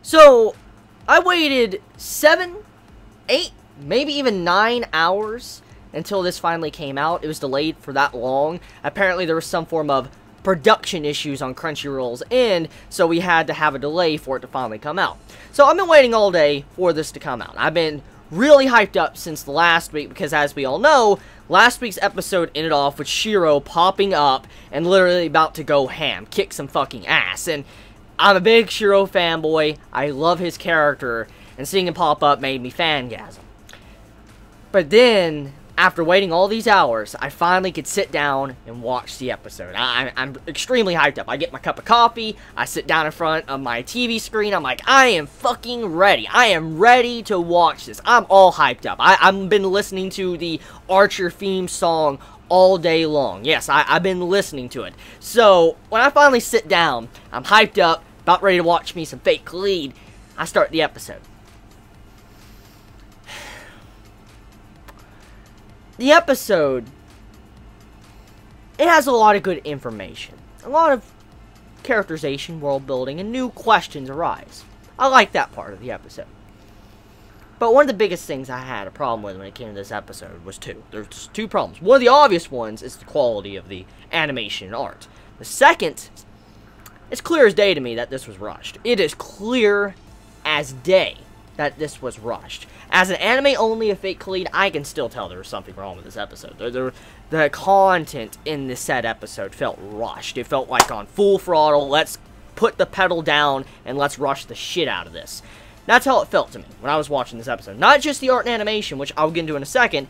So, I waited 7, 8, maybe even 9 hours until this finally came out. It was delayed for that long. Apparently, there was some form of production issues on Crunchyroll's end, so we had to have a delay for it to finally come out. So, I've been waiting all day for this to come out. I've been really hyped up since the last week, because as we all know, last week's episode ended off with Shiro popping up and literally about to go ham, kick some fucking ass. And I'm a big Shiro fanboy. I love his character, and seeing him pop up made me fangasm. But then, after waiting all these hours, I finally could sit down and watch the episode. I'm extremely hyped up. I get my cup of coffee, I sit down in front of my TV screen, I'm like, I am fucking ready. I am ready to watch this. I'm all hyped up. I've been listening to the Archer theme song all day long. Yes, I've been listening to it. So, when I finally sit down, I'm hyped up, about ready to watch me some fake kaleid, I start the episode. The episode, it has a lot of good information, a lot of characterization, world building, and new questions arise. I like that part of the episode. But one of the biggest things I had a problem with when it came to this episode was two. There's two problems. One of the obvious ones is the quality of the animation and art. The second, it's clear as day to me that this was rushed. It is clear as day that this was rushed. As an anime only of Fate Kaleid, I can still tell there was something wrong with this episode. The content in this said episode felt rushed. It felt like on full throttle, let's put the pedal down and let's rush the shit out of this. That's how it felt to me when I was watching this episode. Not just the art and animation, which I'll get into in a second,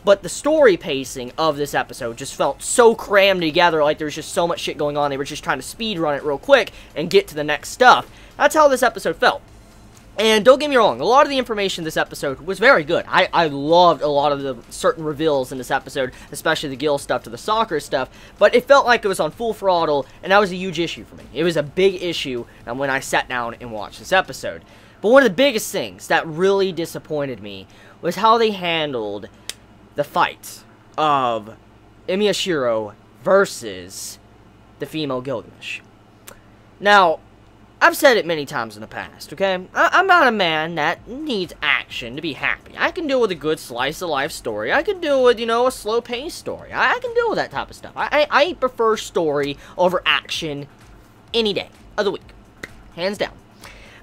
but the story pacing of this episode just felt so crammed together, like there was just so much shit going on. They were just trying to speed run it real quick and get to the next stuff. That's how this episode felt. And don't get me wrong, a lot of the information in this episode was very good. I loved a lot of the certain reveals in this episode, especially the Gil stuff to the soccer stuff, but it felt like it was on full throttle, and that was a huge issue for me. It was a big issue when I sat down and watched this episode. But one of the biggest things that really disappointed me was how they handled the fight of Emiya Shiro versus the female Gilgamesh. Now, I've said it many times in the past, okay? I'm not a man that needs action to be happy. I can deal with a good slice-of-life story. I can deal with, a slow-paced story. I can deal with that type of stuff. I prefer story over action any day of the week. Hands down.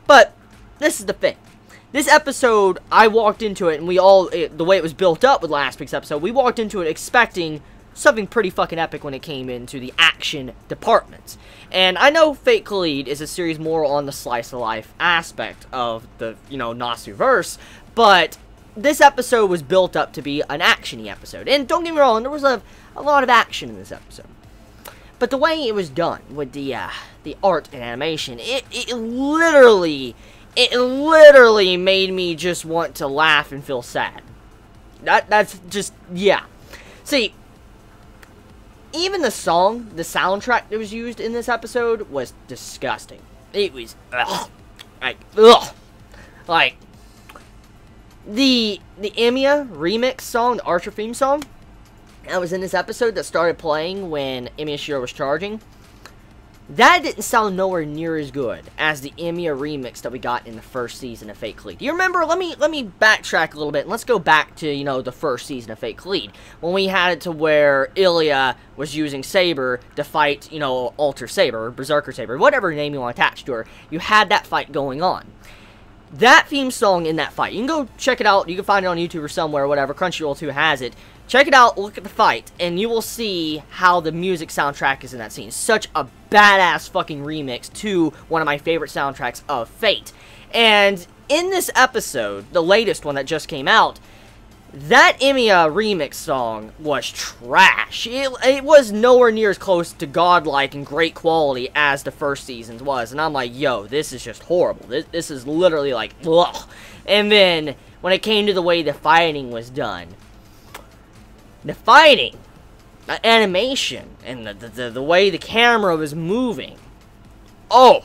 But this is the thing. This episode, I walked into it, and the way it was built up with last week's episode, we walked into it expecting something pretty fucking epic when it came into the action department. And I know Fate Kaleid is a series more on the slice-of-life aspect of the, Nasu-verse, but this episode was built up to be an action-y episode. And don't get me wrong, there was a lot of action in this episode. But the way it was done with the art and animation, it literally made me just want to laugh and feel sad. That's just, yeah. See, even the soundtrack that was used in this episode was disgusting. It was, ugh. Like, the Emiya remix song, the Archer theme song, that was in this episode that started playing when Emiya Shiro was charging, that didn't sound nowhere near as good as the Emiya remix that we got in the first season of Fate Kaleid. Do you remember? Let me backtrack a little bit, and let's go back to, the first season of Fate Kaleid, when we had it to where Illya was using Saber to fight, Alter Saber, or Berserker Saber, whatever name you want to attach to her. You had that fight going on. That theme song in that fight, you can go check it out, you can find it on YouTube or somewhere, whatever, Crunchyroll 2 has it. Check it out, look at the fight, and you will see how the music soundtrack is in that scene. Such a badass fucking remix to one of my favorite soundtracks of Fate. And in this episode, the latest one that just came out, that Emiya remix song was trash. It was nowhere near as close to godlike and great quality as the first season's was. And I'm like, yo, this is just horrible. This is literally like, ugh. And then, when it came to the way the fighting was done, the fighting, the animation, and the way the camera was moving. No.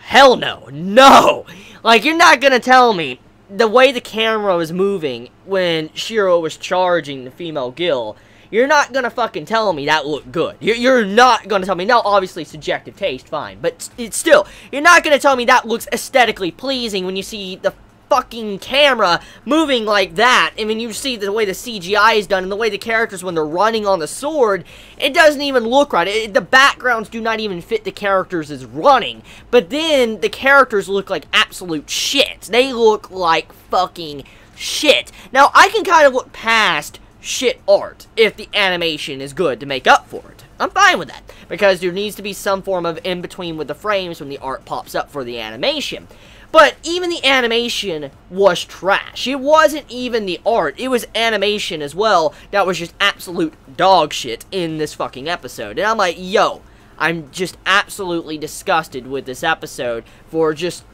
Hell no. No. Like, you're not gonna tell me the way the camera was moving when Shiro was charging the female Gil, you're not gonna fucking tell me that looked good. You're not gonna tell me. Now, obviously, subjective taste, fine. But it's still, you're not gonna tell me that looks aesthetically pleasing when you see the fucking camera moving like that. And when you see the way the CGI is done and the way the characters, when they're running on the sword, it doesn't even look right. The backgrounds do not even fit the characters as running. But then the characters look like absolute shit. They look like fucking shit. Now, I can kind of look past shit art if the animation is good to make up for it. I'm fine with that, because there needs to be some form of in-between with the frames when the art pops up for the animation. But even the animation was trash. It wasn't even the art, it was animation as well that was just absolute dog shit in this fucking episode. And I'm like, yo, I'm just absolutely disgusted with this episode for just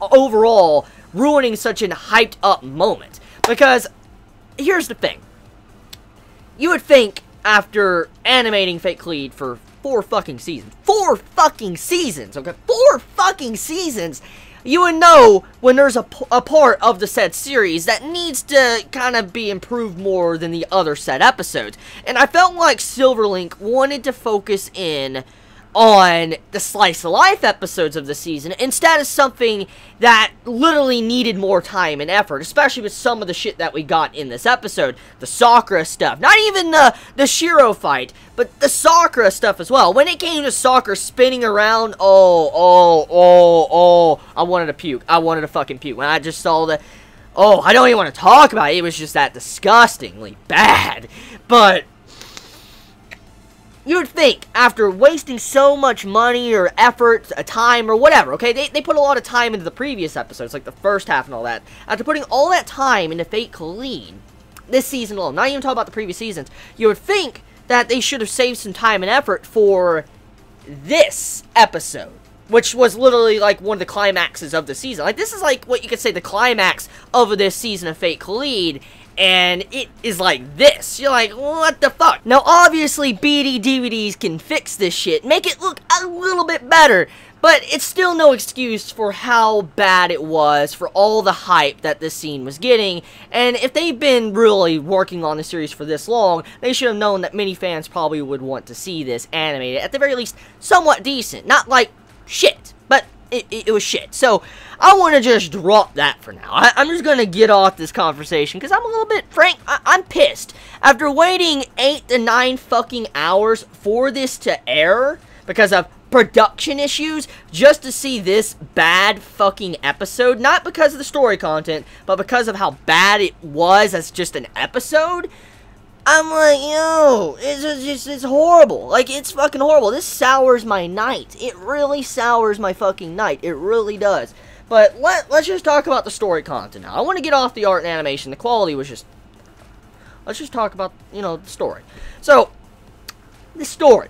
overall ruining such a hyped up moment. Because here's the thing. You would think, after animating Fate Kaleid for 4 fucking seasons, 4 fucking seasons, okay, 4 fucking seasons, you would know when there's a part of the said series that needs to kind of be improved more than the other said episodes. And I felt like Silverlink wanted to focus in on the slice of life episodes of the season instead of something that literally needed more time and effort, especially with some of the shit that we got in this episode. The Sakura stuff, not even the Shiro fight, but the Sakura stuff as well. When it came to Sakura spinning around, I wanted to puke. I wanted to fucking puke when I just saw the, I don't even want to talk about it. It was just that disgustingly bad. But you would think, after wasting so much money or effort, time, or whatever, okay, they put a lot of time into the previous episodes, like the first half and all that. After putting all that time into Fate Kaleid, this season alone, not even talking about the previous seasons, you would think that they should have saved some time and effort for this episode, which was literally like one of the climaxes of the season. Like, this is like what you could say the climax of this season of Fate Kaleid, and it is like this. You're like, what the fuck? Now, obviously, BD DVDs can fix this shit, make it look a little bit better, but it's still no excuse for how bad it was, for all the hype that this scene was getting. And if they've been really working on the series for this long, they should have known that many fans probably would want to see this animated, at the very least, somewhat decent. Not like shit, but it was shit. So, I want to just drop that for now. I'm just going to get off this conversation, because I'm a little bit, frank, I'm pissed. After waiting 8 to 9 fucking hours for this to air, because of production issues, just to see this bad fucking episode, not because of the story content, but because of how bad it was as just an episode, I'm like, yo, it's horrible. Like, it's fucking horrible. This sours my night. It really sours my fucking night. It really does. But let's just talk about the story content now. I want to get off the art and animation. The quality was just... Let's just talk about, the story. So, the story.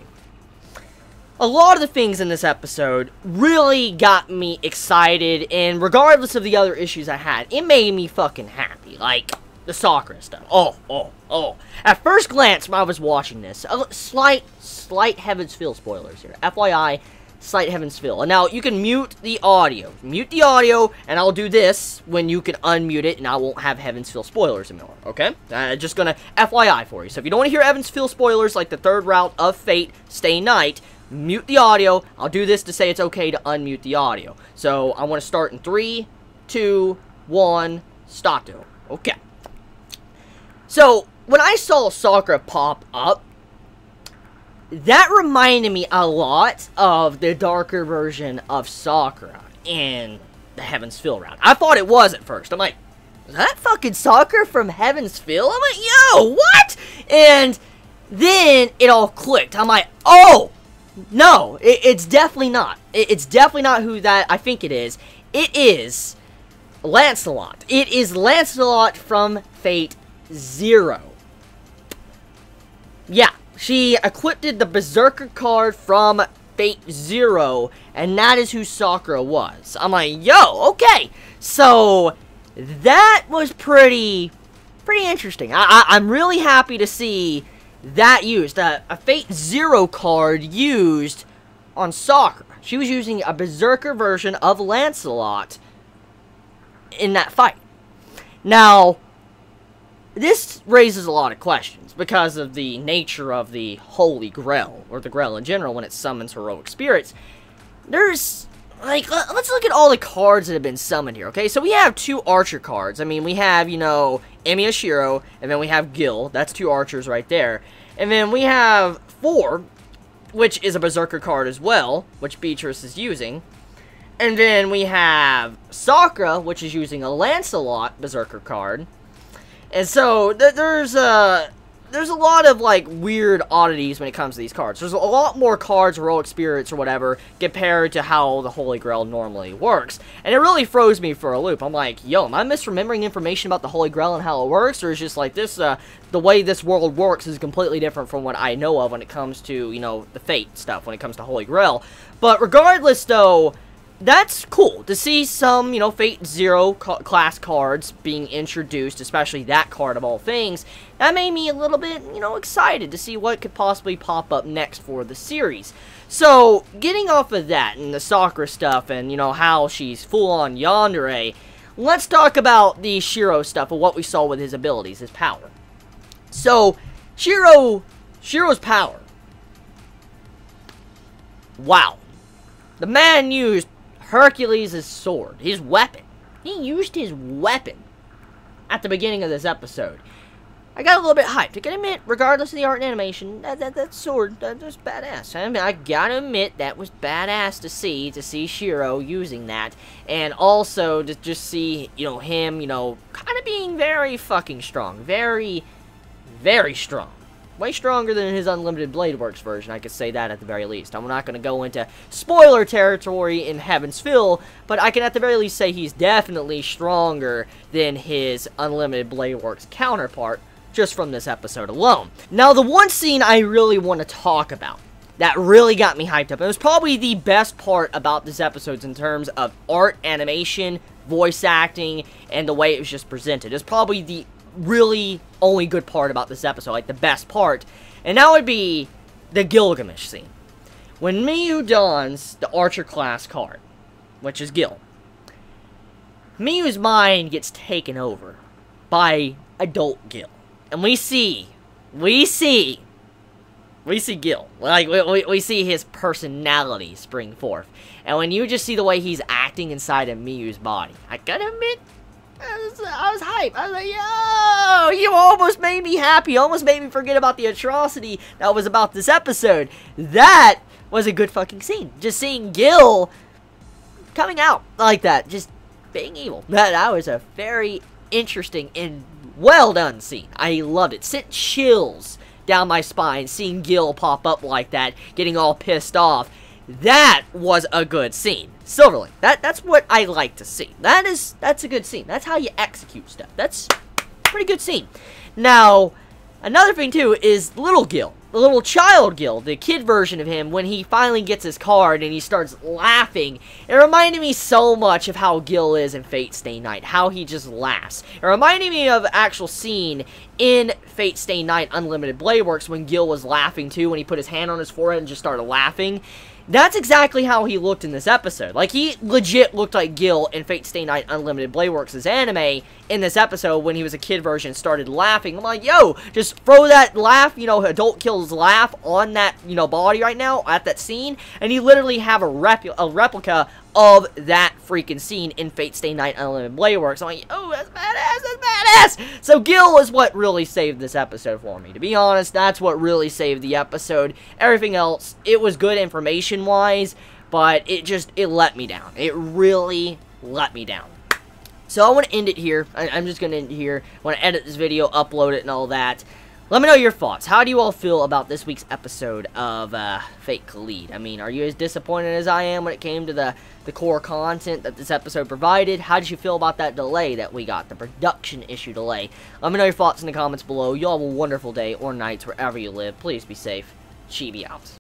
A lot of the things in this episode really got me excited, and regardless of the other issues I had, it made me fucking happy. Like, the Sakura stuff. Oh. At first glance, when I was watching this, slight Heaven's Feel spoilers here. FYI, slight Heaven's Feel. And now, you can mute the audio. Mute the audio, and I'll do this when you can unmute it, and I won't have Heaven's Feel spoilers anymore, okay? Just gonna FYI for you. So if you don't want to hear Heaven's Feel spoilers, like the third route of Fate, Stay Night, mute the audio. I'll do this to say it's okay to unmute the audio. So, I want to start in 3, 2, 1, stato. Okay. So, when I saw Sakura pop up, that reminded me a lot of the darker version of Sakura in the Heaven's Feel round. I thought it was at first. I'm like, is that fucking Sakura from Heaven's Feel? I'm like, yo, what? And then it all clicked. I'm like, oh, no, it's definitely not. It's definitely not who that I think it is. It is Lancelot. It is Lancelot from Fate Zero. Yeah, she equipped the Berserker card from Fate Zero, and that is who Sakura was. I'm like, yo, okay. So, that was pretty interesting. I'm really happy to see that used. A Fate Zero card used on Sakura. She was using a Berserker version of Lancelot in that fight. Now, this raises a lot of questions because of the nature of the Holy Grail, or the Grail in general, when it summons heroic spirits. There's, like, let's look at all the cards that have been summoned here, okay? So we have 2 archer cards. I mean, we have, you know, Emi Ashiro, and then we have Gil. That's 2 archers right there. And then we have 4, which is a Berserker card as well, which Beatrice is using. And then we have Sakura, which is using a Lancelot Berserker card. And so, there's a lot of, like, weird oddities when it comes to these cards. There's a lot more cards, heroic spirits, or whatever, compared to how the Holy Grail normally works. And it really throws me for a loop. I'm like, yo, am I misremembering information about the Holy Grail and how it works? Or is just like this, the way this world works is completely different from what I know of when it comes to, you know, the Fate stuff, when it comes to Holy Grail. But regardless, though, that's cool to see some, you know, Fate Zero class cards being introduced, especially that card of all things. That made me a little bit, you know, excited to see what could possibly pop up next for the series. So, getting off of that and the Sakura stuff and, you know, how she's full-on yandere, let's talk about the Shiro stuff and what we saw with his abilities, his power. So, Shiro's power. Wow. The man used Hercules' sword, his weapon. He used his weapon at the beginning of this episode. I got a little bit hyped. I gotta admit, regardless of the art and animation, that sword, that was badass. I mean, I gotta admit, that was badass to see Shiro using that. And also, to just see, you know, him, you know, kind of being very fucking strong. Very, very strong. Way stronger than his Unlimited Blade Works version, I could say that at the very least. I'm not going to go into spoiler territory in Heaven's Fill, but I can at the very least say he's definitely stronger than his Unlimited Blade Works counterpart, just from this episode alone. Now, the one scene I really want to talk about, that really got me hyped up, it was probably the best part about this episode in terms of art, animation, voice acting, and the way it was just presented. It's probably the really only good part about this episode, like the best part, and that would be the Gilgamesh scene. When Miyu dons the Archer class card, which is Gil, Miyu's mind gets taken over by adult Gil, and we see Gil, like, we see his personality spring forth, and when you just see the way he's acting inside of Miyu's body, I gotta admit, I was hyped. I was like, yo, you almost made me happy. You almost made me forget about the atrocity that was about this episode. That was a good fucking scene. Just seeing Gil coming out like that, just being evil. That was a very interesting and well done scene. I loved it. Sent chills down my spine seeing Gil pop up like that, getting all pissed off. That was a good scene. Silverling. That's what I like to see. That's a good scene. That's how you execute stuff. That's a pretty good scene. Now, another thing too is little Gil. The little child Gil, the kid version of him, when he finally gets his card and he starts laughing. It reminded me so much of how Gil is in Fate Stay Night. How he just laughs. It reminded me of an actual scene in Fate Stay Night Unlimited Blade Works when Gil was laughing too, when he put his hand on his forehead and just started laughing. That's exactly how he looked in this episode. Like, he legit looked like Gil in Fate Stay Night Unlimited Blade Works' anime in this episode when he was a kid version and started laughing. I'm like, yo, just throw that laugh, you know, adult Gil's laugh on that, you know, body right now at that scene, and you literally have a replica of that freaking scene in Fate Stay Night Unlimited Blade Works. I'm like, oh, that's badass, that's badass! So Gil is what really saved this episode for me. To be honest, that's what really saved the episode. Everything else, it was good information-wise, but it let me down. It really let me down. So I want to end it here. I'm just going to end it here. I want to edit this video, upload it, and all that. Let me know your thoughts. How do you all feel about this week's episode of Fate Kaleid? I mean, are you as disappointed as I am when it came to the core content that this episode provided? How did you feel about that delay that we got, the production issue delay? Let me know your thoughts in the comments below. You all have a wonderful day or nights wherever you live. Please be safe. Chibi out.